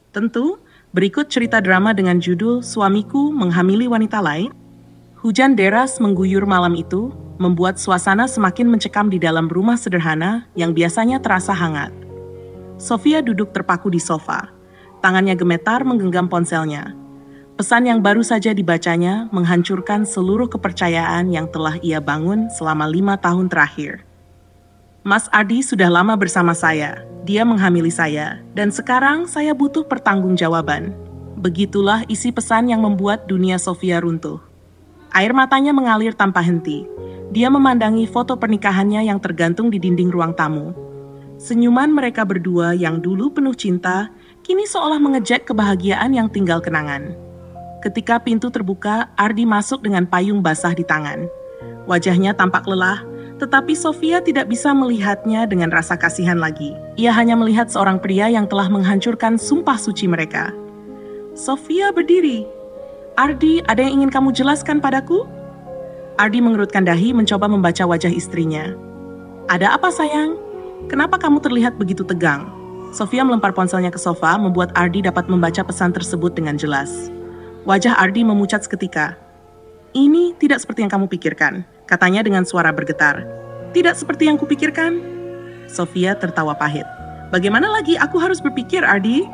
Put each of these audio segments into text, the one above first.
Tentu, berikut cerita drama dengan judul Suamiku Menghamili Wanita Lain. Hujan deras mengguyur malam itu, membuat suasana semakin mencekam di dalam rumah sederhana yang biasanya terasa hangat. Sofia duduk terpaku di sofa. Tangannya gemetar menggenggam ponselnya. Pesan yang baru saja dibacanya menghancurkan seluruh kepercayaan yang telah ia bangun selama 5 tahun terakhir. Mas Ardi sudah lama bersama saya. Dia menghamili saya, dan sekarang saya butuh pertanggungjawaban. Begitulah isi pesan yang membuat dunia Sofia runtuh. Air matanya mengalir tanpa henti. Dia memandangi foto pernikahannya yang tergantung di dinding ruang tamu. Senyuman mereka berdua yang dulu penuh cinta, kini seolah mengejek kebahagiaan yang tinggal kenangan. Ketika pintu terbuka, Ardi masuk dengan payung basah di tangan. Wajahnya tampak lelah, tetapi Sofia tidak bisa melihatnya dengan rasa kasihan lagi. Ia hanya melihat seorang pria yang telah menghancurkan sumpah suci mereka. Sofia berdiri. Ardi, ada yang ingin kamu jelaskan padaku? Ardi mengerutkan dahi mencoba membaca wajah istrinya. Ada apa sayang? Kenapa kamu terlihat begitu tegang? Sofia melempar ponselnya ke sofa, membuat Ardi dapat membaca pesan tersebut dengan jelas. Wajah Ardi memucat seketika. Ini tidak seperti yang kamu pikirkan, katanya dengan suara bergetar. Tidak seperti yang kupikirkan? Sofia tertawa pahit. Bagaimana lagi aku harus berpikir, Ardi?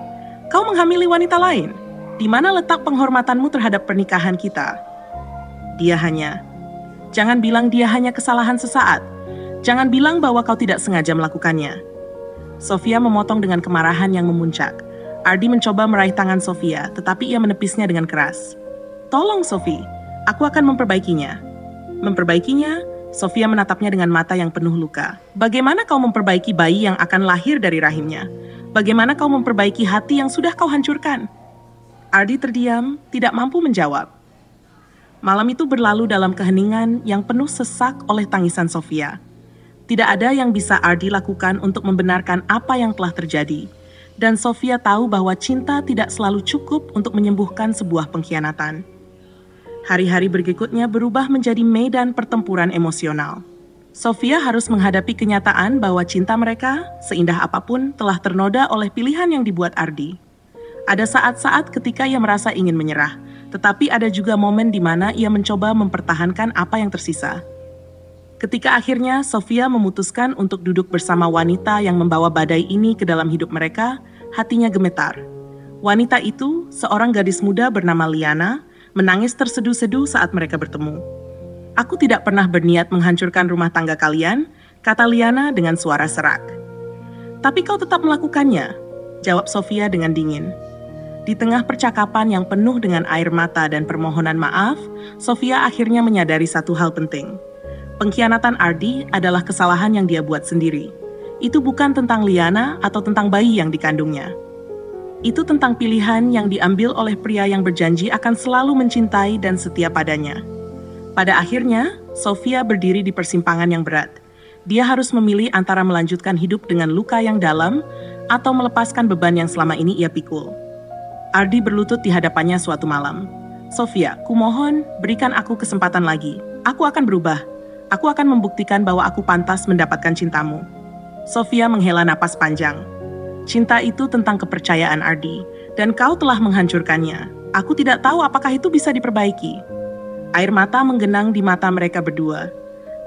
Kau menghamili wanita lain. Di mana letak penghormatanmu terhadap pernikahan kita? Jangan bilang dia hanya kesalahan sesaat. Jangan bilang bahwa kau tidak sengaja melakukannya. Sofia memotong dengan kemarahan yang memuncak. Ardi mencoba meraih tangan Sofia, tetapi ia menepisnya dengan keras. Tolong, Sofi. Aku akan memperbaikinya. Memperbaikinya? Sofia menatapnya dengan mata yang penuh luka. Bagaimana kau memperbaiki bayi yang akan lahir dari rahimnya? Bagaimana kau memperbaiki hati yang sudah kau hancurkan? Ardi terdiam, tidak mampu menjawab. Malam itu berlalu dalam keheningan yang penuh sesak oleh tangisan Sofia. Tidak ada yang bisa Ardi lakukan untuk membenarkan apa yang telah terjadi. Dan Sofia tahu bahwa cinta tidak selalu cukup untuk menyembuhkan sebuah pengkhianatan. Hari-hari berikutnya berubah menjadi medan pertempuran emosional. Sofia harus menghadapi kenyataan bahwa cinta mereka, seindah apapun, telah ternoda oleh pilihan yang dibuat Ardi. Ada saat-saat ketika ia merasa ingin menyerah, tetapi ada juga momen di mana ia mencoba mempertahankan apa yang tersisa. Ketika akhirnya Sofia memutuskan untuk duduk bersama wanita yang membawa badai ini ke dalam hidup mereka, hatinya gemetar. Wanita itu, seorang gadis muda bernama Liana, menangis terseduh-seduh saat mereka bertemu. Aku tidak pernah berniat menghancurkan rumah tangga kalian, kata Liana dengan suara serak. Tapi kau tetap melakukannya, jawab Sofia dengan dingin. Di tengah percakapan yang penuh dengan air mata dan permohonan maaf, Sofia akhirnya menyadari satu hal penting. Pengkhianatan Ardi adalah kesalahan yang dia buat sendiri. Itu bukan tentang Liana atau tentang bayi yang dikandungnya. Itu tentang pilihan yang diambil oleh pria yang berjanji akan selalu mencintai dan setia padanya. Pada akhirnya, Sofia berdiri di persimpangan yang berat. Dia harus memilih antara melanjutkan hidup dengan luka yang dalam atau melepaskan beban yang selama ini ia pikul. Ardi berlutut di hadapannya suatu malam. Sofia, kumohon, berikan aku kesempatan lagi. Aku akan berubah. Aku akan membuktikan bahwa aku pantas mendapatkan cintamu. Sofia menghela napas panjang. Cinta itu tentang kepercayaan Ardi, dan kau telah menghancurkannya. Aku tidak tahu apakah itu bisa diperbaiki. Air mata menggenang di mata mereka berdua.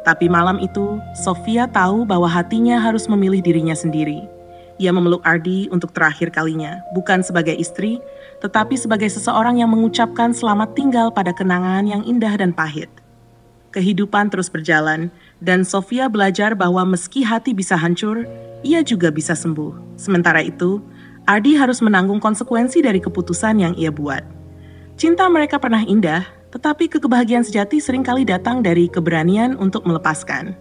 Tapi malam itu, Sofia tahu bahwa hatinya harus memilih dirinya sendiri. Ia memeluk Ardi untuk terakhir kalinya, bukan sebagai istri, tetapi sebagai seseorang yang mengucapkan selamat tinggal pada kenangan yang indah dan pahit. Kehidupan terus berjalan, dan Sofia belajar bahwa meski hati bisa hancur, ia juga bisa sembuh. Sementara itu, Ardi harus menanggung konsekuensi dari keputusan yang ia buat. Cinta mereka pernah indah, tetapi kebahagiaan sejati seringkali datang dari keberanian untuk melepaskan.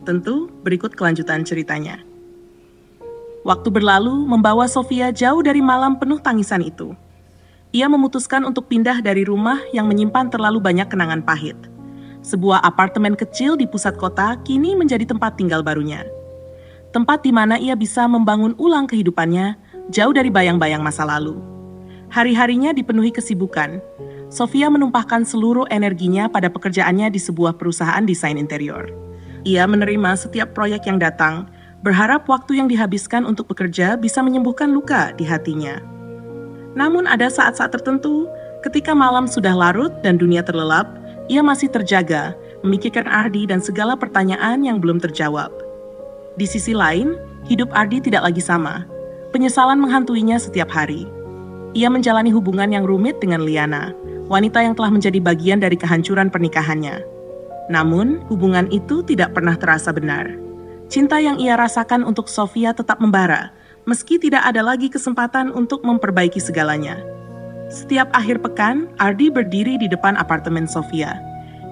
Tentu, berikut kelanjutan ceritanya. Waktu berlalu membawa Sofia jauh dari malam penuh tangisan itu. Ia memutuskan untuk pindah dari rumah yang menyimpan terlalu banyak kenangan pahit. Sebuah apartemen kecil di pusat kota kini menjadi tempat tinggal barunya. Tempat di mana ia bisa membangun ulang kehidupannya jauh dari bayang-bayang masa lalu. Hari-harinya dipenuhi kesibukan. Sofia menumpahkan seluruh energinya pada pekerjaannya di sebuah perusahaan desain interior. Ia menerima setiap proyek yang datang, berharap waktu yang dihabiskan untuk bekerja bisa menyembuhkan luka di hatinya. Namun ada saat-saat tertentu, ketika malam sudah larut dan dunia terlelap, ia masih terjaga, memikirkan Ardi dan segala pertanyaan yang belum terjawab. Di sisi lain, hidup Ardi tidak lagi sama. Penyesalan menghantuinya setiap hari. Ia menjalani hubungan yang rumit dengan Liana, wanita yang telah menjadi bagian dari kehancuran pernikahannya. Namun, hubungan itu tidak pernah terasa benar. Cinta yang ia rasakan untuk Sofia tetap membara, meski tidak ada lagi kesempatan untuk memperbaiki segalanya. Setiap akhir pekan, Ardi berdiri di depan apartemen Sofia.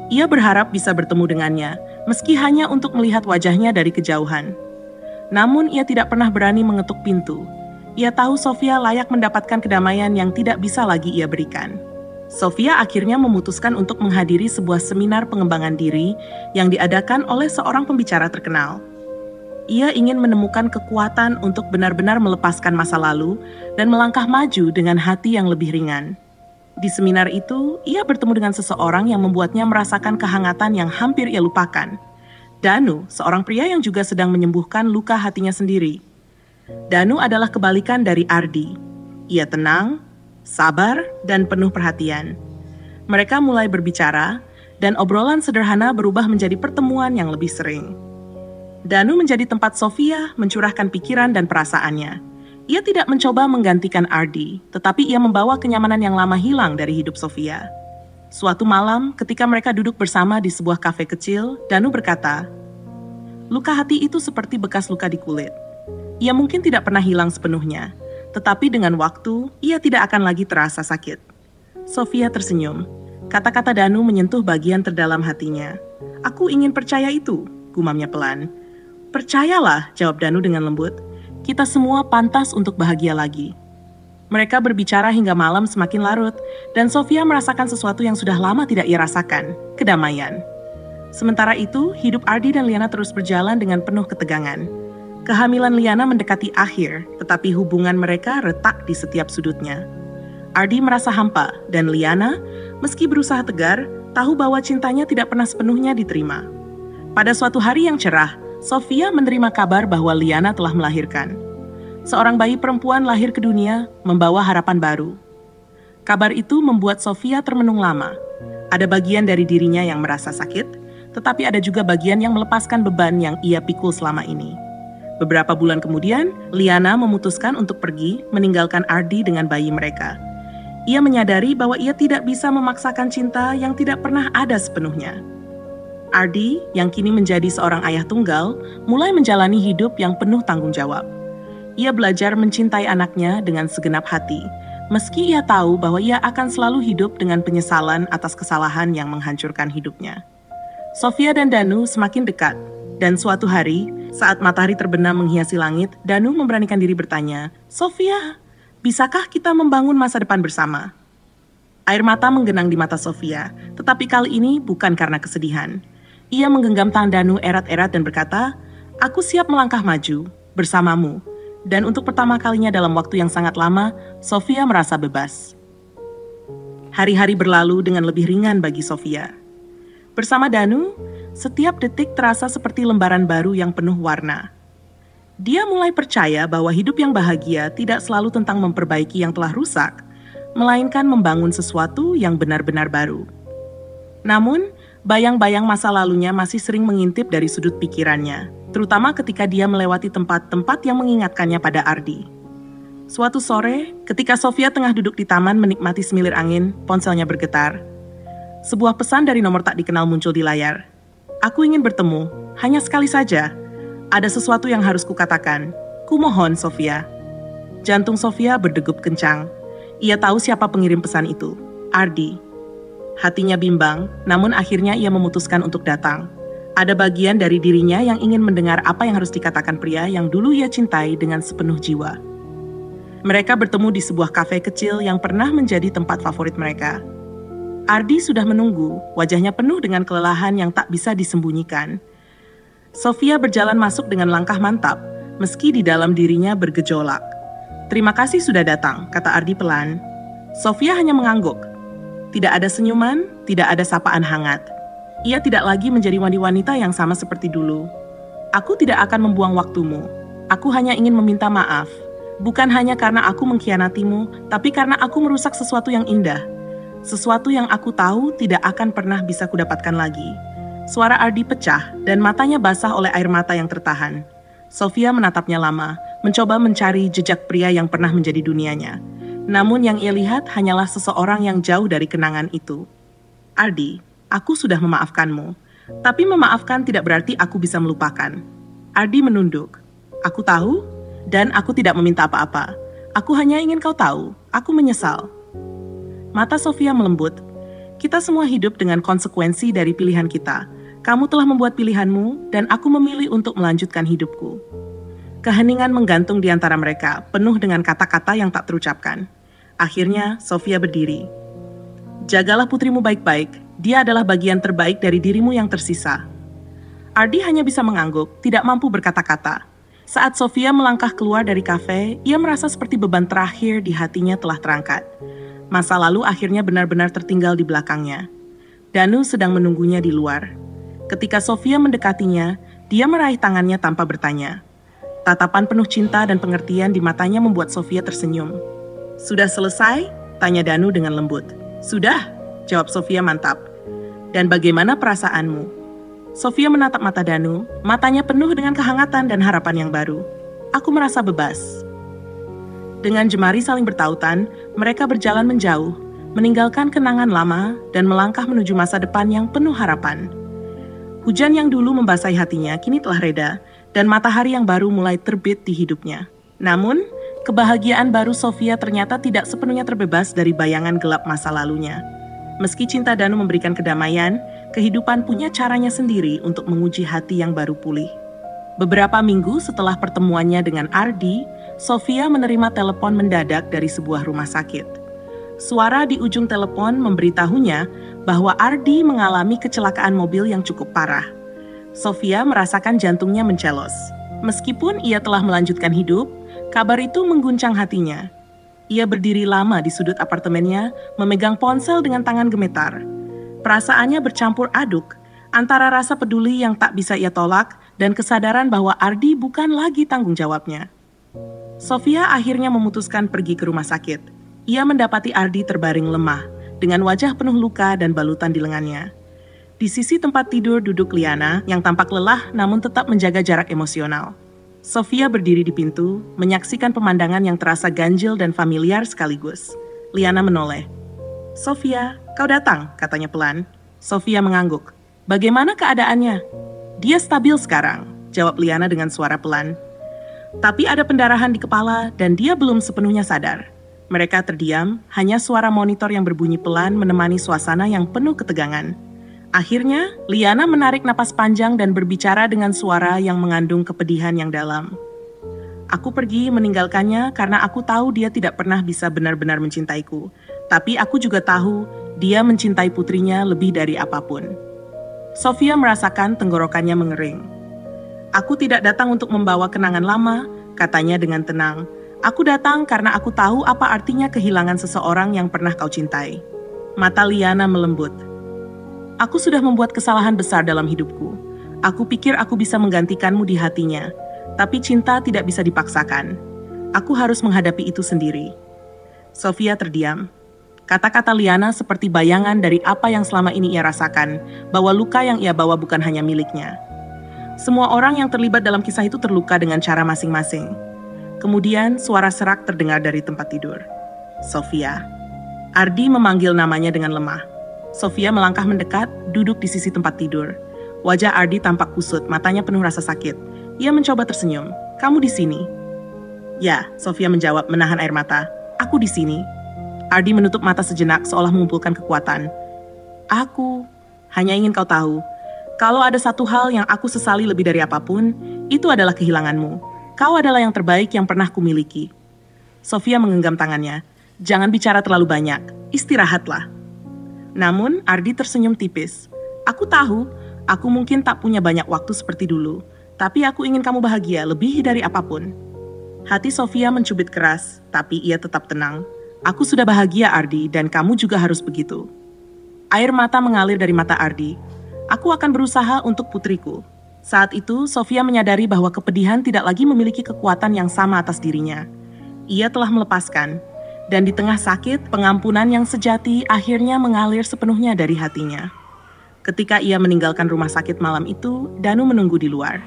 Ia berharap bisa bertemu dengannya, meski hanya untuk melihat wajahnya dari kejauhan. Namun ia tidak pernah berani mengetuk pintu. Ia tahu Sofia layak mendapatkan kedamaian yang tidak bisa lagi ia berikan. Sofia akhirnya memutuskan untuk menghadiri sebuah seminar pengembangan diri yang diadakan oleh seorang pembicara terkenal. Ia ingin menemukan kekuatan untuk benar-benar melepaskan masa lalu dan melangkah maju dengan hati yang lebih ringan. Di seminar itu, ia bertemu dengan seseorang yang membuatnya merasakan kehangatan yang hampir ia lupakan. Danu, seorang pria yang juga sedang menyembuhkan luka hatinya sendiri. Danu adalah kebalikan dari Ardi. Ia tenang, sabar, dan penuh perhatian. Mereka mulai berbicara, dan obrolan sederhana berubah menjadi pertemuan yang lebih sering. Danu menjadi tempat Sofia mencurahkan pikiran dan perasaannya. Ia tidak mencoba menggantikan Ardi, tetapi ia membawa kenyamanan yang lama hilang dari hidup Sofia. Suatu malam, ketika mereka duduk bersama di sebuah kafe kecil, Danu berkata, "Luka hati itu seperti bekas luka di kulit. Ia mungkin tidak pernah hilang sepenuhnya, tetapi dengan waktu, ia tidak akan lagi terasa sakit." Sofia tersenyum. Kata-kata Danu menyentuh bagian terdalam hatinya. "Aku ingin percaya itu," gumamnya pelan. "Percayalah," jawab Danu dengan lembut. "Kita semua pantas untuk bahagia lagi." Mereka berbicara hingga malam semakin larut, dan Sofia merasakan sesuatu yang sudah lama tidak ia rasakan, kedamaian. Sementara itu, hidup Ardi dan Liana terus berjalan dengan penuh ketegangan. Kehamilan Liana mendekati akhir, tetapi hubungan mereka retak di setiap sudutnya. Ardi merasa hampa, dan Liana, meski berusaha tegar, tahu bahwa cintanya tidak pernah sepenuhnya diterima. Pada suatu hari yang cerah, Sofia menerima kabar bahwa Liana telah melahirkan. Seorang bayi perempuan lahir ke dunia, membawa harapan baru. Kabar itu membuat Sofia termenung lama. Ada bagian dari dirinya yang merasa sakit, tetapi ada juga bagian yang melepaskan beban yang ia pikul selama ini. Beberapa bulan kemudian, Liana memutuskan untuk pergi meninggalkan Ardi dengan bayi mereka. Ia menyadari bahwa ia tidak bisa memaksakan cinta yang tidak pernah ada sepenuhnya. Ardi, yang kini menjadi seorang ayah tunggal, mulai menjalani hidup yang penuh tanggung jawab. Ia belajar mencintai anaknya dengan segenap hati, meski ia tahu bahwa ia akan selalu hidup dengan penyesalan atas kesalahan yang menghancurkan hidupnya. Sofia dan Danu semakin dekat, dan suatu hari, saat matahari terbenam menghiasi langit, Danu memberanikan diri bertanya, "Sofia, bisakah kita membangun masa depan bersama?" Air mata menggenang di mata Sofia, tetapi kali ini bukan karena kesedihan. Ia menggenggam tangan Danu erat-erat dan berkata, "Aku siap melangkah maju, bersamamu." Dan untuk pertama kalinya dalam waktu yang sangat lama, Sofia merasa bebas. Hari-hari berlalu dengan lebih ringan bagi Sofia. Bersama Danu, setiap detik terasa seperti lembaran baru yang penuh warna. Dia mulai percaya bahwa hidup yang bahagia tidak selalu tentang memperbaiki yang telah rusak, melainkan membangun sesuatu yang benar-benar baru. Namun, bayang-bayang masa lalunya masih sering mengintip dari sudut pikirannya, terutama ketika dia melewati tempat-tempat yang mengingatkannya pada Ardi. Suatu sore, ketika Sofia tengah duduk di taman menikmati semilir angin, ponselnya bergetar. Sebuah pesan dari nomor tak dikenal muncul di layar. "Aku ingin bertemu, hanya sekali saja. Ada sesuatu yang harus kukatakan. Kumohon, Sofia." Jantung Sofia berdegup kencang. Ia tahu siapa pengirim pesan itu, Ardi. Hatinya bimbang, namun akhirnya ia memutuskan untuk datang. Ada bagian dari dirinya yang ingin mendengar apa yang harus dikatakan pria yang dulu ia cintai dengan sepenuh jiwa. Mereka bertemu di sebuah kafe kecil yang pernah menjadi tempat favorit mereka. Ardi sudah menunggu, wajahnya penuh dengan kelelahan yang tak bisa disembunyikan. Sofia berjalan masuk dengan langkah mantap, meski di dalam dirinya bergejolak. "Terima kasih sudah datang," kata Ardi pelan. Sofia hanya mengangguk. Tidak ada senyuman, tidak ada sapaan hangat. Ia tidak lagi menjadi wanita yang sama seperti dulu. Aku tidak akan membuang waktumu. Aku hanya ingin meminta maaf. Bukan hanya karena aku mengkhianatimu, tapi karena aku merusak sesuatu yang indah. Sesuatu yang aku tahu tidak akan pernah bisa kudapatkan lagi. Suara Ardi pecah dan matanya basah oleh air mata yang tertahan. Sofia menatapnya lama, mencoba mencari jejak pria yang pernah menjadi dunianya. Namun yang ia lihat hanyalah seseorang yang jauh dari kenangan itu. Ardi, aku sudah memaafkanmu. Tapi memaafkan tidak berarti aku bisa melupakan. Ardi menunduk. Aku tahu, dan aku tidak meminta apa-apa. Aku hanya ingin kau tahu, aku menyesal. Mata Sofia melembut. Kita semua hidup dengan konsekuensi dari pilihan kita. Kamu telah membuat pilihanmu, dan aku memilih untuk melanjutkan hidupku. Keheningan menggantung di antara mereka, penuh dengan kata-kata yang tak terucapkan. Akhirnya, Sofia berdiri. Jagalah putrimu baik-baik, dia adalah bagian terbaik dari dirimu yang tersisa. Ardi hanya bisa mengangguk, tidak mampu berkata-kata. Saat Sofia melangkah keluar dari kafe, ia merasa seperti beban terakhir di hatinya telah terangkat. Masa lalu akhirnya benar-benar tertinggal di belakangnya. Danu sedang menunggunya di luar. Ketika Sofia mendekatinya, dia meraih tangannya tanpa bertanya. Tatapan penuh cinta dan pengertian di matanya membuat Sofia tersenyum. Sudah selesai? Tanya Danu dengan lembut. Sudah, jawab Sofia mantap. Dan bagaimana perasaanmu? Sofia menatap mata Danu, matanya penuh dengan kehangatan dan harapan yang baru. Aku merasa bebas. Dengan jemari saling bertautan, mereka berjalan menjauh, meninggalkan kenangan lama dan melangkah menuju masa depan yang penuh harapan. Hujan yang dulu membasahi hatinya kini telah reda, dan matahari yang baru mulai terbit di hidupnya. Namun, kebahagiaan baru Sofia ternyata tidak sepenuhnya terbebas dari bayangan gelap masa lalunya. Meski cinta Danu memberikan kedamaian, kehidupan punya caranya sendiri untuk menguji hati yang baru pulih. Beberapa minggu setelah pertemuannya dengan Ardi, Sofia menerima telepon mendadak dari sebuah rumah sakit. Suara di ujung telepon memberitahunya bahwa Ardi mengalami kecelakaan mobil yang cukup parah. Sofia merasakan jantungnya mencelos. Meskipun ia telah melanjutkan hidup, kabar itu mengguncang hatinya. Ia berdiri lama di sudut apartemennya, memegang ponsel dengan tangan gemetar. Perasaannya bercampur aduk, antara rasa peduli yang tak bisa ia tolak dan kesadaran bahwa Ardi bukan lagi tanggung jawabnya. Sofia akhirnya memutuskan pergi ke rumah sakit. Ia mendapati Ardi terbaring lemah, dengan wajah penuh luka dan balutan di lengannya. Di sisi tempat tidur duduk Liana yang tampak lelah namun tetap menjaga jarak emosional. Sofia berdiri di pintu, menyaksikan pemandangan yang terasa ganjil dan familiar sekaligus. Liana menoleh. Sofia, kau datang, katanya pelan. Sofia mengangguk. Bagaimana keadaannya? Dia stabil sekarang, jawab Liana dengan suara pelan. Tapi ada pendarahan di kepala dan dia belum sepenuhnya sadar. Mereka terdiam, hanya suara monitor yang berbunyi pelan menemani suasana yang penuh ketegangan. Akhirnya, Liana menarik napas panjang dan berbicara dengan suara yang mengandung kepedihan yang dalam. Aku pergi meninggalkannya karena aku tahu dia tidak pernah bisa benar-benar mencintaiku. Tapi aku juga tahu dia mencintai putrinya lebih dari apapun. Sofia merasakan tenggorokannya mengering. Aku tidak datang untuk membawa kenangan lama, katanya dengan tenang. Aku datang karena aku tahu apa artinya kehilangan seseorang yang pernah kau cintai. Mata Liana melembut. Aku sudah membuat kesalahan besar dalam hidupku. Aku pikir aku bisa menggantikanmu di hatinya, tapi cinta tidak bisa dipaksakan. Aku harus menghadapi itu sendiri. Sofia terdiam. Kata-kata Liana seperti bayangan dari apa yang selama ini ia rasakan, bahwa luka yang ia bawa bukan hanya miliknya. Semua orang yang terlibat dalam kisah itu terluka dengan cara masing-masing. Kemudian suara serak terdengar dari tempat tidur. Sofia. Ardi memanggil namanya dengan lemah. Sofia melangkah mendekat, duduk di sisi tempat tidur. Wajah Ardi tampak kusut, matanya penuh rasa sakit. Ia mencoba tersenyum. Kamu di sini? Ya, Sofia menjawab menahan air mata. Aku di sini. Ardi menutup mata sejenak seolah mengumpulkan kekuatan. Aku hanya ingin kau tahu. Kalau ada satu hal yang aku sesali lebih dari apapun, itu adalah kehilanganmu. Kau adalah yang terbaik yang pernah kumiliki. Sofia menggenggam tangannya. Jangan bicara terlalu banyak. Istirahatlah. Namun, Ardi tersenyum tipis. Aku tahu, aku mungkin tak punya banyak waktu seperti dulu. Tapi aku ingin kamu bahagia lebih dari apapun. Hati Sofia mencubit keras, tapi ia tetap tenang. Aku sudah bahagia, Ardi, dan kamu juga harus begitu. Air mata mengalir dari mata Ardi. Aku akan berusaha untuk putriku. Saat itu, Sofia menyadari bahwa kepedihan tidak lagi memiliki kekuatan yang sama atas dirinya. Ia telah melepaskan, dan di tengah sakit, pengampunan yang sejati akhirnya mengalir sepenuhnya dari hatinya. Ketika ia meninggalkan rumah sakit malam itu, Danu menunggu di luar.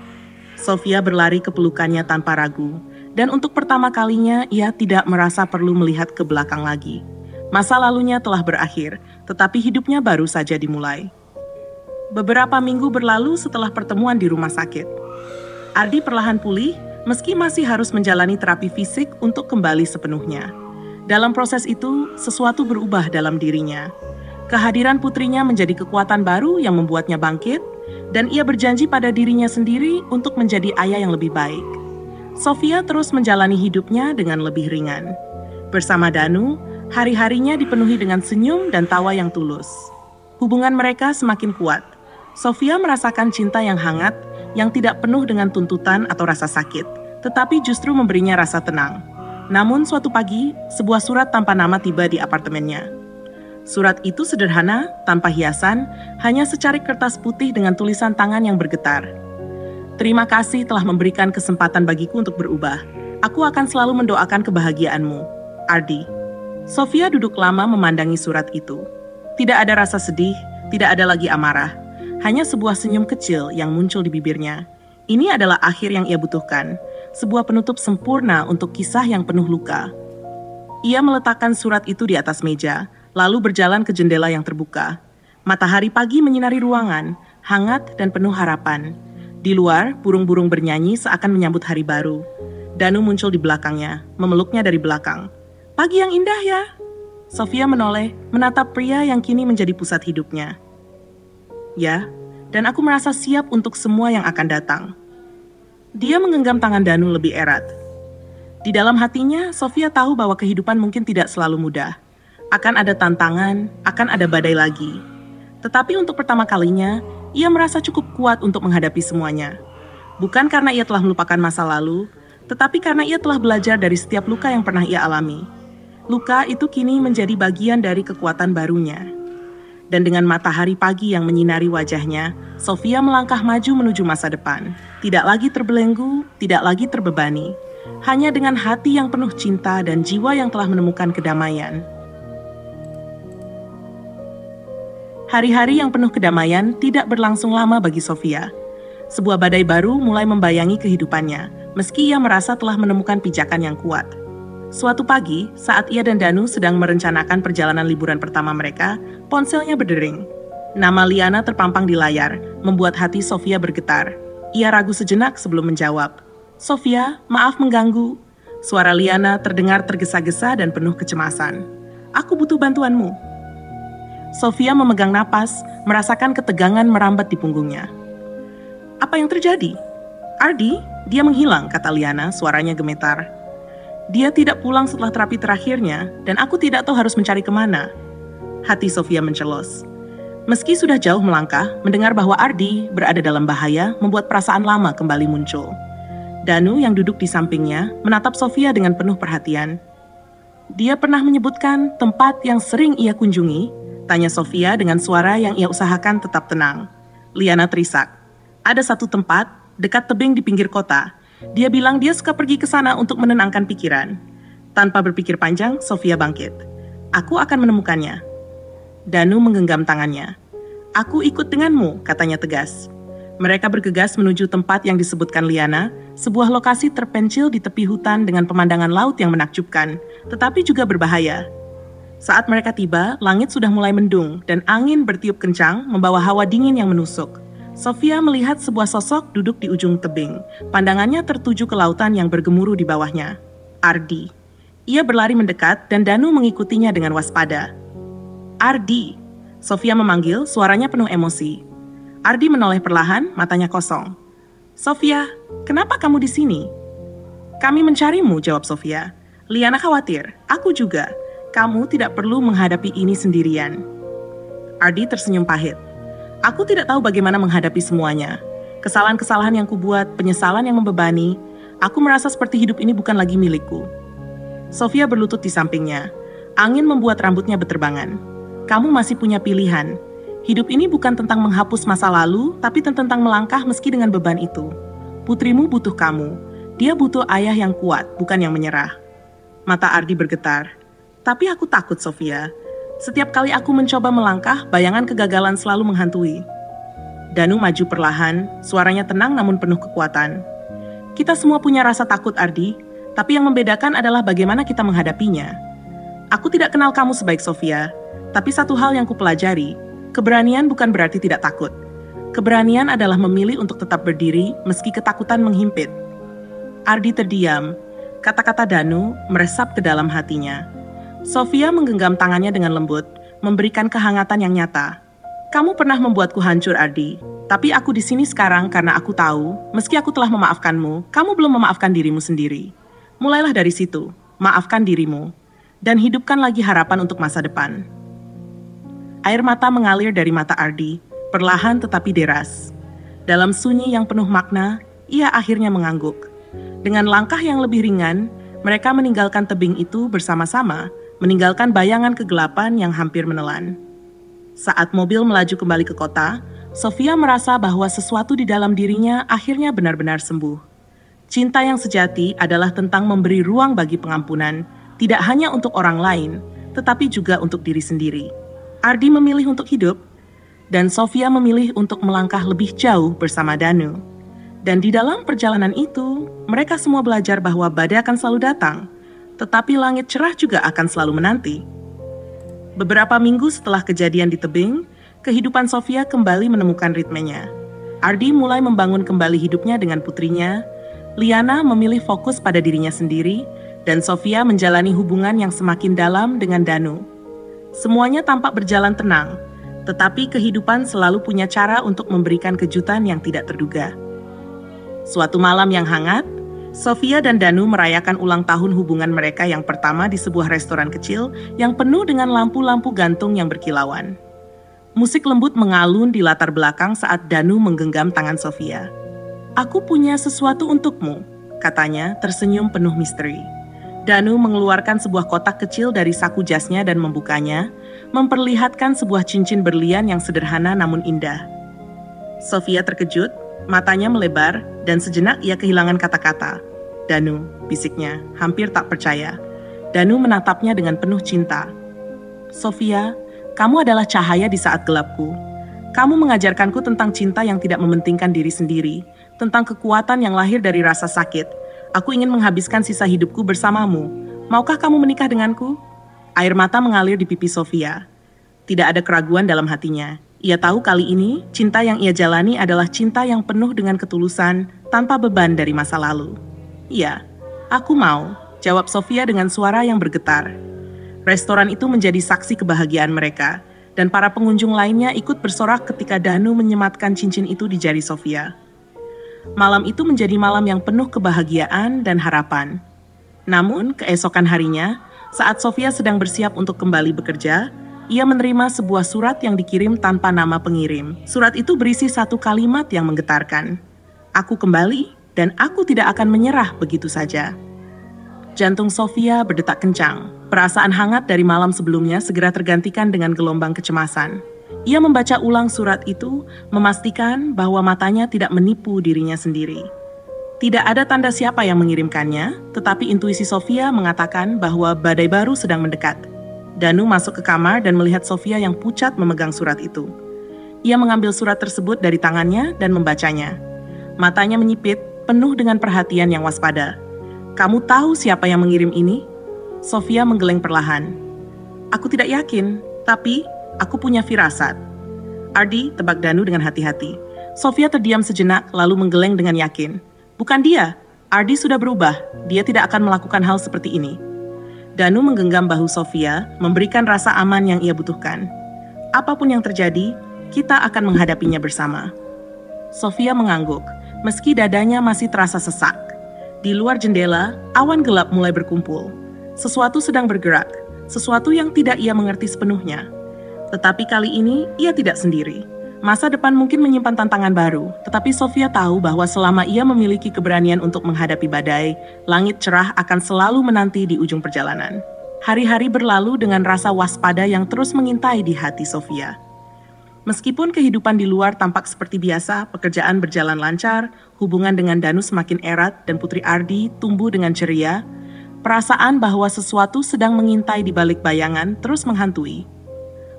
Sofia berlari ke pelukannya tanpa ragu, dan untuk pertama kalinya ia tidak merasa perlu melihat ke belakang lagi. Masa lalunya telah berakhir, tetapi hidupnya baru saja dimulai. Beberapa minggu berlalu setelah pertemuan di rumah sakit. Ardi perlahan pulih, meski masih harus menjalani terapi fisik untuk kembali sepenuhnya. Dalam proses itu, sesuatu berubah dalam dirinya. Kehadiran putrinya menjadi kekuatan baru yang membuatnya bangkit, dan ia berjanji pada dirinya sendiri untuk menjadi ayah yang lebih baik. Sofia terus menjalani hidupnya dengan lebih ringan. Bersama Danu, hari-harinya dipenuhi dengan senyum dan tawa yang tulus. Hubungan mereka semakin kuat. Sofia merasakan cinta yang hangat, yang tidak penuh dengan tuntutan atau rasa sakit, tetapi justru memberinya rasa tenang. Namun suatu pagi, sebuah surat tanpa nama tiba di apartemennya. Surat itu sederhana, tanpa hiasan, hanya secarik kertas putih dengan tulisan tangan yang bergetar. "Terima kasih telah memberikan kesempatan bagiku untuk berubah. Aku akan selalu mendoakan kebahagiaanmu. Ardi." Sofia duduk lama memandangi surat itu. Tidak ada rasa sedih, tidak ada lagi amarah. Hanya sebuah senyum kecil yang muncul di bibirnya. Ini adalah akhir yang ia butuhkan, sebuah penutup sempurna untuk kisah yang penuh luka. Ia meletakkan surat itu di atas meja, lalu berjalan ke jendela yang terbuka. Matahari pagi menyinari ruangan, hangat dan penuh harapan. Di luar, burung-burung bernyanyi seakan menyambut hari baru. Danu muncul di belakangnya, memeluknya dari belakang. "Pagi yang indah ya." Sofia menoleh, menatap pria yang kini menjadi pusat hidupnya. "Ya, dan aku merasa siap untuk semua yang akan datang." Dia menggenggam tangan Danu lebih erat. Di dalam hatinya, Sofia tahu bahwa kehidupan mungkin tidak selalu mudah. Akan ada tantangan, akan ada badai lagi. Tetapi untuk pertama kalinya, ia merasa cukup kuat untuk menghadapi semuanya. Bukan karena ia telah melupakan masa lalu, tetapi karena ia telah belajar dari setiap luka yang pernah ia alami. Luka itu kini menjadi bagian dari kekuatan barunya. Dan dengan matahari pagi yang menyinari wajahnya, Sofia melangkah maju menuju masa depan. Tidak lagi terbelenggu, tidak lagi terbebani. Hanya dengan hati yang penuh cinta dan jiwa yang telah menemukan kedamaian. Hari-hari yang penuh kedamaian tidak berlangsung lama bagi Sofia. Sebuah badai baru mulai membayangi kehidupannya, meski ia merasa telah menemukan pijakan yang kuat. Suatu pagi, saat ia dan Danu sedang merencanakan perjalanan liburan pertama mereka, ponselnya berdering. Nama Liana terpampang di layar, membuat hati Sofia bergetar. Ia ragu sejenak sebelum menjawab. "Sofia, maaf mengganggu." Suara Liana terdengar tergesa-gesa dan penuh kecemasan. "Aku butuh bantuanmu." Sofia memegang napas, merasakan ketegangan merambat di punggungnya. "Apa yang terjadi?" "Ardi, dia menghilang," kata Liana, suaranya gemetar. "Dia tidak pulang setelah terapi terakhirnya, dan aku tidak tahu harus mencari kemana." Hati Sofia mencelos. Meski sudah jauh melangkah, mendengar bahwa Ardi berada dalam bahaya membuat perasaan lama kembali muncul. Danu yang duduk di sampingnya menatap Sofia dengan penuh perhatian. "Dia pernah menyebutkan tempat yang sering ia kunjungi?" tanya Sofia dengan suara yang ia usahakan tetap tenang. Liana terisak. "Ada satu tempat, dekat tebing di pinggir kota. Dia bilang dia suka pergi ke sana untuk menenangkan pikiran." Tanpa berpikir panjang, Sofia bangkit. "Aku akan menemukannya." Danu menggenggam tangannya. "Aku ikut denganmu," katanya tegas. Mereka bergegas menuju tempat yang disebutkan Liana, sebuah lokasi terpencil di tepi hutan dengan pemandangan laut yang menakjubkan, tetapi juga berbahaya. Saat mereka tiba, langit sudah mulai mendung dan angin bertiup kencang membawa hawa dingin yang menusuk. Sofia melihat sebuah sosok duduk di ujung tebing. Pandangannya tertuju ke lautan yang bergemuruh di bawahnya. Ardi. Ia berlari mendekat dan Danu mengikutinya dengan waspada. "Ardi!" Sofia memanggil, suaranya penuh emosi. Ardi menoleh perlahan, matanya kosong. "Sofia, kenapa kamu di sini?" "Kami mencarimu," jawab Sofia. "Liana khawatir, aku juga. Kamu tidak perlu menghadapi ini sendirian." Ardi tersenyum pahit. "Aku tidak tahu bagaimana menghadapi semuanya. Kesalahan-kesalahan yang kubuat, penyesalan yang membebani. Aku merasa seperti hidup ini bukan lagi milikku." Sofia berlutut di sampingnya. Angin membuat rambutnya berterbangan. "Kamu masih punya pilihan. Hidup ini bukan tentang menghapus masa lalu, tapi tentang melangkah meski dengan beban itu. Putrimu butuh kamu. Dia butuh ayah yang kuat, bukan yang menyerah. Mata Ardi bergetar. Tapi aku takut, Sofia. Setiap kali aku mencoba melangkah, bayangan kegagalan selalu menghantui. Danu maju perlahan, suaranya tenang namun penuh kekuatan. Kita semua punya rasa takut, Ardi, tapi yang membedakan adalah bagaimana kita menghadapinya. Aku tidak kenal kamu sebaik Sofia, tapi satu hal yang kupelajari, keberanian bukan berarti tidak takut. Keberanian adalah memilih untuk tetap berdiri meski ketakutan menghimpit. Ardi terdiam. Kata-kata Danu meresap ke dalam hatinya. Sofia menggenggam tangannya dengan lembut, memberikan kehangatan yang nyata. Kamu pernah membuatku hancur, Ardi. Tapi aku di sini sekarang karena aku tahu, meski aku telah memaafkanmu, kamu belum memaafkan dirimu sendiri. Mulailah dari situ, maafkan dirimu, dan hidupkan lagi harapan untuk masa depan. Air mata mengalir dari mata Ardi, perlahan tetapi deras. Dalam sunyi yang penuh makna, ia akhirnya mengangguk. Dengan langkah yang lebih ringan, mereka meninggalkan tebing itu bersama-sama, meninggalkan bayangan kegelapan yang hampir menelan. Saat mobil melaju kembali ke kota, Sofia merasa bahwa sesuatu di dalam dirinya akhirnya benar-benar sembuh. Cinta yang sejati adalah tentang memberi ruang bagi pengampunan, tidak hanya untuk orang lain, tetapi juga untuk diri sendiri. Ardi memilih untuk hidup, dan Sofia memilih untuk melangkah lebih jauh bersama Danu. Dan di dalam perjalanan itu, mereka semua belajar bahwa badai akan selalu datang, tetapi langit cerah juga akan selalu menanti. Beberapa minggu setelah kejadian di tebing, kehidupan Sofia kembali menemukan ritmenya. Ardi mulai membangun kembali hidupnya dengan putrinya, Liana memilih fokus pada dirinya sendiri, dan Sofia menjalani hubungan yang semakin dalam dengan Danu. Semuanya tampak berjalan tenang, tetapi kehidupan selalu punya cara untuk memberikan kejutan yang tidak terduga. Suatu malam yang hangat, Sofia dan Danu merayakan ulang tahun hubungan mereka yang pertama di sebuah restoran kecil yang penuh dengan lampu-lampu gantung yang berkilauan. Musik lembut mengalun di latar belakang saat Danu menggenggam tangan Sofia. "Aku punya sesuatu untukmu," katanya tersenyum penuh misteri. Danu mengeluarkan sebuah kotak kecil dari saku jasnya dan membukanya, memperlihatkan sebuah cincin berlian yang sederhana namun indah. Sofia terkejut, matanya melebar, dan sejenak ia kehilangan kata-kata. "Danu," bisiknya, hampir tak percaya. Danu menatapnya dengan penuh cinta. "Sofia, kamu adalah cahaya di saat gelapku. Kamu mengajarkanku tentang cinta yang tidak mementingkan diri sendiri, tentang kekuatan yang lahir dari rasa sakit. Aku ingin menghabiskan sisa hidupku bersamamu. Maukah kamu menikah denganku?" Air mata mengalir di pipi Sofia. Tidak ada keraguan dalam hatinya. Ia tahu kali ini, cinta yang ia jalani adalah cinta yang penuh dengan ketulusan, tanpa beban dari masa lalu. "Iya, aku mau," jawab Sofia dengan suara yang bergetar. Restoran itu menjadi saksi kebahagiaan mereka, dan para pengunjung lainnya ikut bersorak ketika Danu menyematkan cincin itu di jari Sofia. Malam itu menjadi malam yang penuh kebahagiaan dan harapan. Namun, keesokan harinya, saat Sofia sedang bersiap untuk kembali bekerja, ia menerima sebuah surat yang dikirim tanpa nama pengirim. Surat itu berisi satu kalimat yang menggetarkan. "Aku kembali, dan aku tidak akan menyerah begitu saja." Jantung Sofia berdetak kencang. Perasaan hangat dari malam sebelumnya segera tergantikan dengan gelombang kecemasan. Ia membaca ulang surat itu, memastikan bahwa matanya tidak menipu dirinya sendiri. Tidak ada tanda siapa yang mengirimkannya, tetapi intuisi Sofia mengatakan bahwa badai baru sedang mendekat. Danu masuk ke kamar dan melihat Sofia yang pucat memegang surat itu. Ia mengambil surat tersebut dari tangannya dan membacanya. Matanya menyipit, penuh dengan perhatian yang waspada. "Kamu tahu siapa yang mengirim ini?" Sofia menggeleng perlahan. "Aku tidak yakin, tapi aku punya firasat." "Ardi," tebak Danu dengan hati-hati. Sofia terdiam sejenak lalu menggeleng dengan yakin. "Bukan dia. Ardi sudah berubah. Dia tidak akan melakukan hal seperti ini." Danu menggenggam bahu Sofia, memberikan rasa aman yang ia butuhkan. "Apapun yang terjadi, kita akan menghadapinya bersama." Sofia mengangguk, meski dadanya masih terasa sesak. Di luar jendela, awan gelap mulai berkumpul. Sesuatu sedang bergerak, sesuatu yang tidak ia mengerti sepenuhnya. Tetapi kali ini, ia tidak sendiri. Masa depan mungkin menyimpan tantangan baru, tetapi Sofia tahu bahwa selama ia memiliki keberanian untuk menghadapi badai, langit cerah akan selalu menanti di ujung perjalanan. Hari-hari berlalu dengan rasa waspada yang terus mengintai di hati Sofia. Meskipun kehidupan di luar tampak seperti biasa, pekerjaan berjalan lancar, hubungan dengan Danu semakin erat dan Putri Ardi tumbuh dengan ceria, perasaan bahwa sesuatu sedang mengintai di balik bayangan terus menghantui.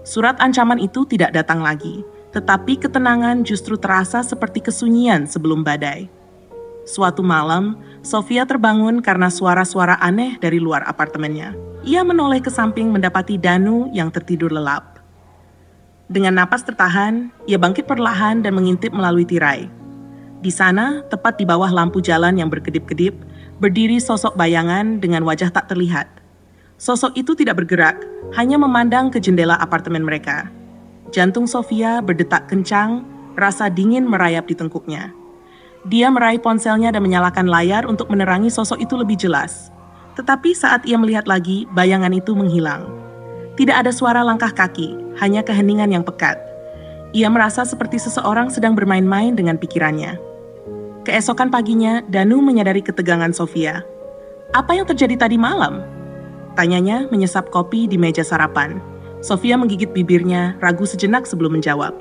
Surat ancaman itu tidak datang lagi, tetapi ketenangan justru terasa seperti kesunyian sebelum badai. Suatu malam, Sofia terbangun karena suara-suara aneh dari luar apartemennya. Ia menoleh ke samping mendapati Danu yang tertidur lelap. Dengan napas tertahan, ia bangkit perlahan dan mengintip melalui tirai. Di sana, tepat di bawah lampu jalan yang berkedip-kedip, berdiri sosok bayangan dengan wajah tak terlihat. Sosok itu tidak bergerak, hanya memandang ke jendela apartemen mereka. Jantung Sofia berdetak kencang, rasa dingin merayap di tengkuknya. Dia meraih ponselnya dan menyalakan layar untuk menerangi sosok itu lebih jelas. Tetapi saat ia melihat lagi, bayangan itu menghilang. Tidak ada suara langkah kaki, hanya keheningan yang pekat. Ia merasa seperti seseorang sedang bermain-main dengan pikirannya. Keesokan paginya, Danu menyadari ketegangan Sofia. "Apa yang terjadi tadi malam?" tanyanya menyesap kopi di meja sarapan. Sofia menggigit bibirnya, ragu sejenak sebelum menjawab.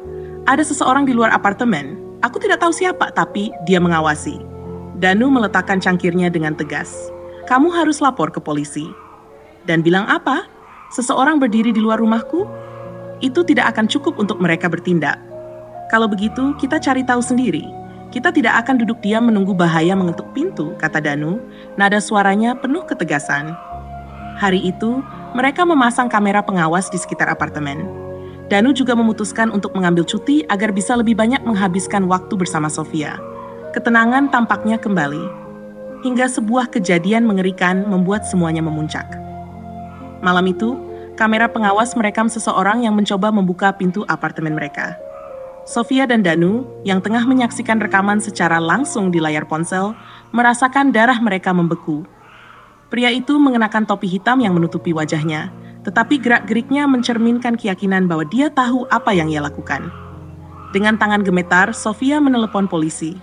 "Ada seseorang di luar apartemen. Aku tidak tahu siapa, tapi dia mengawasi." Danu meletakkan cangkirnya dengan tegas. "Kamu harus lapor ke polisi." "Dan bilang apa? Seseorang berdiri di luar rumahku?" "Itu tidak akan cukup untuk mereka bertindak. Kalau begitu, kita cari tahu sendiri. Kita tidak akan duduk diam menunggu bahaya mengetuk pintu," kata Danu. Nada suaranya penuh ketegasan. Hari itu, mereka memasang kamera pengawas di sekitar apartemen. Danu juga memutuskan untuk mengambil cuti agar bisa lebih banyak menghabiskan waktu bersama Sofia. Ketenangan tampaknya kembali. Hingga sebuah kejadian mengerikan membuat semuanya memuncak. Malam itu, kamera pengawas merekam seseorang yang mencoba membuka pintu apartemen mereka. Sofia dan Danu, yang tengah menyaksikan rekaman secara langsung di layar ponsel, merasakan darah mereka membeku. Pria itu mengenakan topi hitam yang menutupi wajahnya, tetapi gerak-geriknya mencerminkan keyakinan bahwa dia tahu apa yang ia lakukan. Dengan tangan gemetar, Sofia menelepon polisi.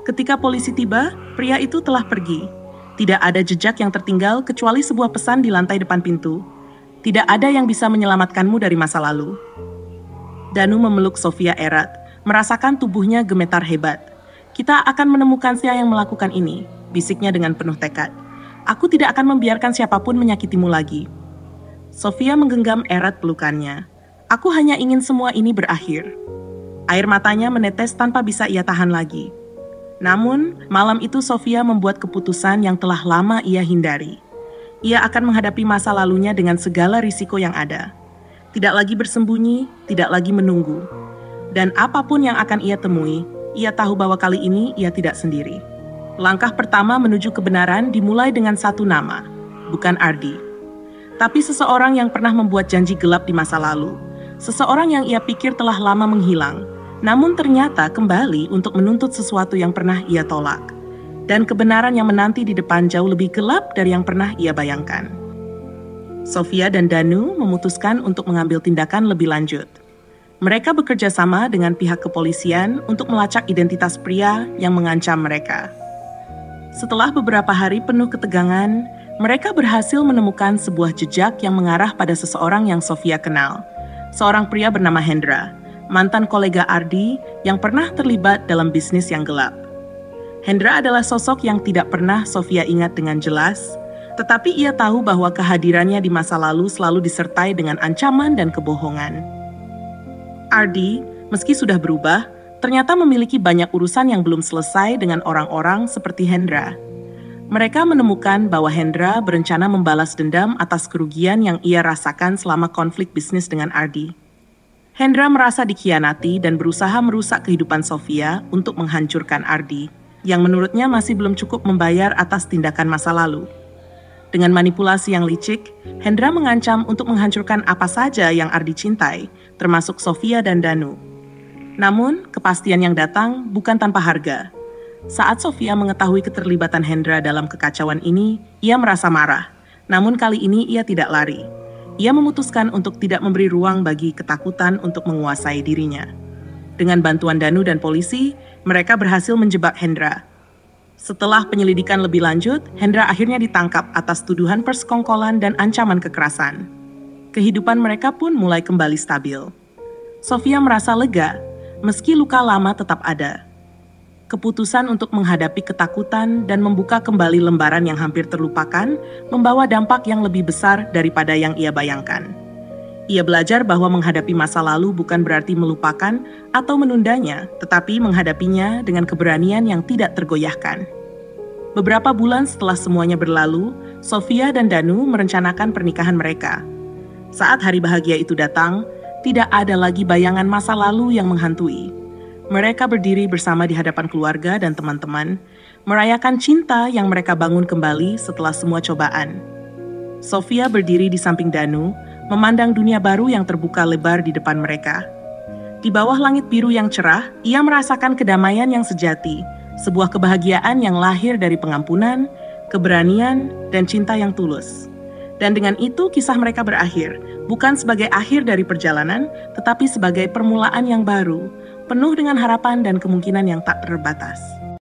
Ketika polisi tiba, pria itu telah pergi. Tidak ada jejak yang tertinggal kecuali sebuah pesan di lantai depan pintu. Tidak ada yang bisa menyelamatkanmu dari masa lalu. Danu memeluk Sofia erat, merasakan tubuhnya gemetar hebat. "Kita akan menemukan siapa yang melakukan ini," bisiknya dengan penuh tekad. "Aku tidak akan membiarkan siapapun menyakitimu lagi." Sofia menggenggam erat pelukannya. "Aku hanya ingin semua ini berakhir." Air matanya menetes tanpa bisa ia tahan lagi. Namun, malam itu Sofia membuat keputusan yang telah lama ia hindari. Ia akan menghadapi masa lalunya dengan segala risiko yang ada. Tidak lagi bersembunyi, tidak lagi menunggu. Dan apapun yang akan ia temui, ia tahu bahwa kali ini ia tidak sendiri. Langkah pertama menuju kebenaran dimulai dengan satu nama, bukan Ardi. Tapi seseorang yang pernah membuat janji gelap di masa lalu. Seseorang yang ia pikir telah lama menghilang, namun ternyata kembali untuk menuntut sesuatu yang pernah ia tolak. Dan kebenaran yang menanti di depan jauh lebih gelap dari yang pernah ia bayangkan. Sofia dan Danu memutuskan untuk mengambil tindakan lebih lanjut. Mereka bekerja sama dengan pihak kepolisian untuk melacak identitas pria yang mengancam mereka. Setelah beberapa hari penuh ketegangan, mereka berhasil menemukan sebuah jejak yang mengarah pada seseorang yang Sofia kenal. Seorang pria bernama Hendra, mantan kolega Ardi yang pernah terlibat dalam bisnis yang gelap. Hendra adalah sosok yang tidak pernah Sofia ingat dengan jelas, tetapi ia tahu bahwa kehadirannya di masa lalu selalu disertai dengan ancaman dan kebohongan. Ardi, meski sudah berubah, ternyata memiliki banyak urusan yang belum selesai dengan orang-orang seperti Hendra. Mereka menemukan bahwa Hendra berencana membalas dendam atas kerugian yang ia rasakan selama konflik bisnis dengan Ardi. Hendra merasa dikhianati dan berusaha merusak kehidupan Sofia untuk menghancurkan Ardi, yang menurutnya masih belum cukup membayar atas tindakan masa lalu. Dengan manipulasi yang licik, Hendra mengancam untuk menghancurkan apa saja yang Ardi cintai, termasuk Sofia dan Danu. Namun, kepastian yang datang bukan tanpa harga. Saat Sofia mengetahui keterlibatan Hendra dalam kekacauan ini, ia merasa marah. Namun kali ini ia tidak lari. Ia memutuskan untuk tidak memberi ruang bagi ketakutan untuk menguasai dirinya. Dengan bantuan Danu dan polisi, mereka berhasil menjebak Hendra. Setelah penyelidikan lebih lanjut, Hendra akhirnya ditangkap atas tuduhan persekongkolan dan ancaman kekerasan. Kehidupan mereka pun mulai kembali stabil. Sofia merasa lega, meski luka lama tetap ada. Keputusan untuk menghadapi ketakutan dan membuka kembali lembaran yang hampir terlupakan membawa dampak yang lebih besar daripada yang ia bayangkan. Ia belajar bahwa menghadapi masa lalu bukan berarti melupakan atau menundanya, tetapi menghadapinya dengan keberanian yang tidak tergoyahkan. Beberapa bulan setelah semuanya berlalu, Sofia dan Danu merencanakan pernikahan mereka. Saat hari bahagia itu datang, tidak ada lagi bayangan masa lalu yang menghantui. Mereka berdiri bersama di hadapan keluarga dan teman-teman, merayakan cinta yang mereka bangun kembali setelah semua cobaan. Sofia berdiri di samping Danu, memandang dunia baru yang terbuka lebar di depan mereka. Di bawah langit biru yang cerah, ia merasakan kedamaian yang sejati, sebuah kebahagiaan yang lahir dari pengampunan, keberanian, dan cinta yang tulus. Dan dengan itu kisah mereka berakhir, bukan sebagai akhir dari perjalanan, tetapi sebagai permulaan yang baru, penuh dengan harapan dan kemungkinan yang tak terbatas.